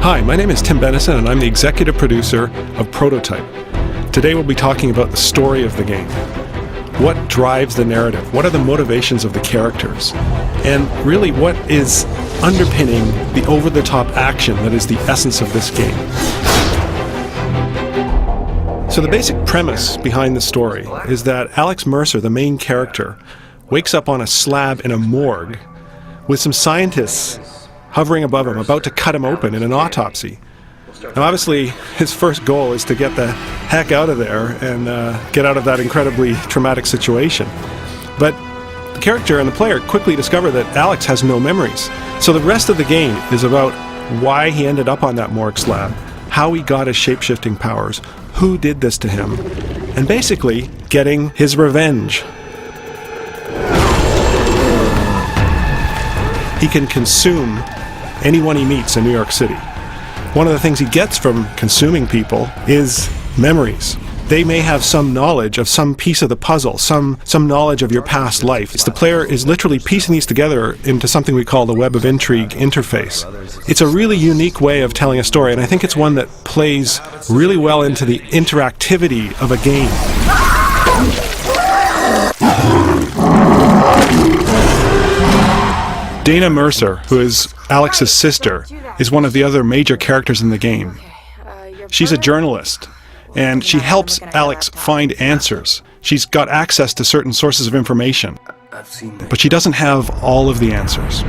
Hi, my name is Tim Bennison and I'm the executive producer of Prototype. Today we'll be talking about the story of the game. What drives the narrative? What are the motivations of the characters? And really, what is underpinning the over-the-top action that is the essence of this game? So the basic premise behind the story is that Alex Mercer, the main character, wakes up on a slab in a morgue with some scientists hovering above him, about to cut him open in an autopsy. Now obviously, his first goal is to get the heck out of there and get out of that incredibly traumatic situation. But the character and the player quickly discover that Alex has no memories. So the rest of the game is about why he ended up on that morgue slab, how he got his shape-shifting powers, who did this to him, and basically getting his revenge. He can consume anyone he meets in New York City. One of the things he gets from consuming people is memories. They may have some knowledge of some piece of the puzzle, some knowledge of your past life. The player is literally piecing these together into something we call the Web of Intrigue interface. It's a really unique way of telling a story, and I think it's one that plays really well into the interactivity of a game. Dana Mercer, who is Alex's sister, is one of the other major characters in the game. She's a journalist, and she helps Alex find answers. She's got access to certain sources of information, but she doesn't have all of the answers.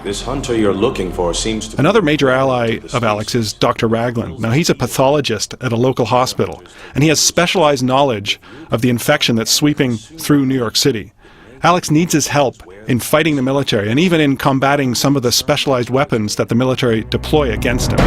This hunter you're looking for seems to... Another major ally of Alex is Dr. Ragland. Now, he's a pathologist at a local hospital, and he has specialized knowledge of the infection that's sweeping through New York City. Alex needs his help in fighting the military, and even in combating some of the specialized weapons that the military deploy against him.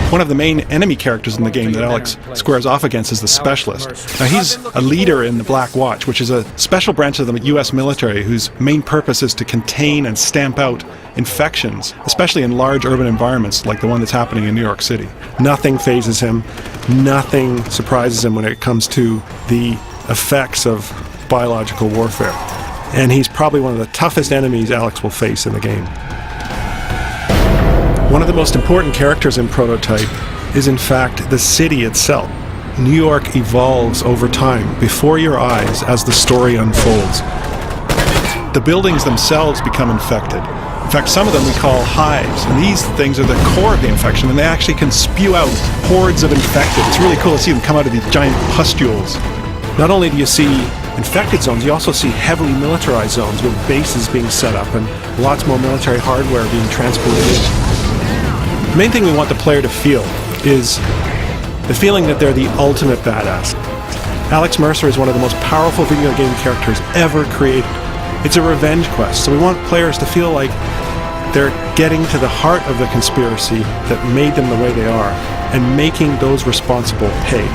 One of the main enemy characters in the game that Alex squares off against is the Specialist. Now, he's a leader in the Black Watch, which is a special branch of the U.S. military whose main purpose is to contain and stamp out infections, especially in large urban environments like the one that's happening in New York City. Nothing phases him, nothing surprises him when it comes to the effects of biological warfare. And he's probably one of the toughest enemies Alex will face in the game. One of the most important characters in Prototype is in fact the city itself. New York evolves over time, before your eyes, as the story unfolds. The buildings themselves become infected. In fact, some of them we call hives, and these things are the core of the infection, and they actually can spew out hordes of infected. It's really cool to see them come out of these giant pustules. Not only do you see infected zones, you also see heavily militarized zones with bases being set up and lots more military hardware being transported in. The main thing we want the player to feel is the feeling that they're the ultimate badass. Alex Mercer is one of the most powerful video game characters ever created. It's a revenge quest, so we want players to feel like they're getting to the heart of the conspiracy that made them the way they are and making those responsible pay.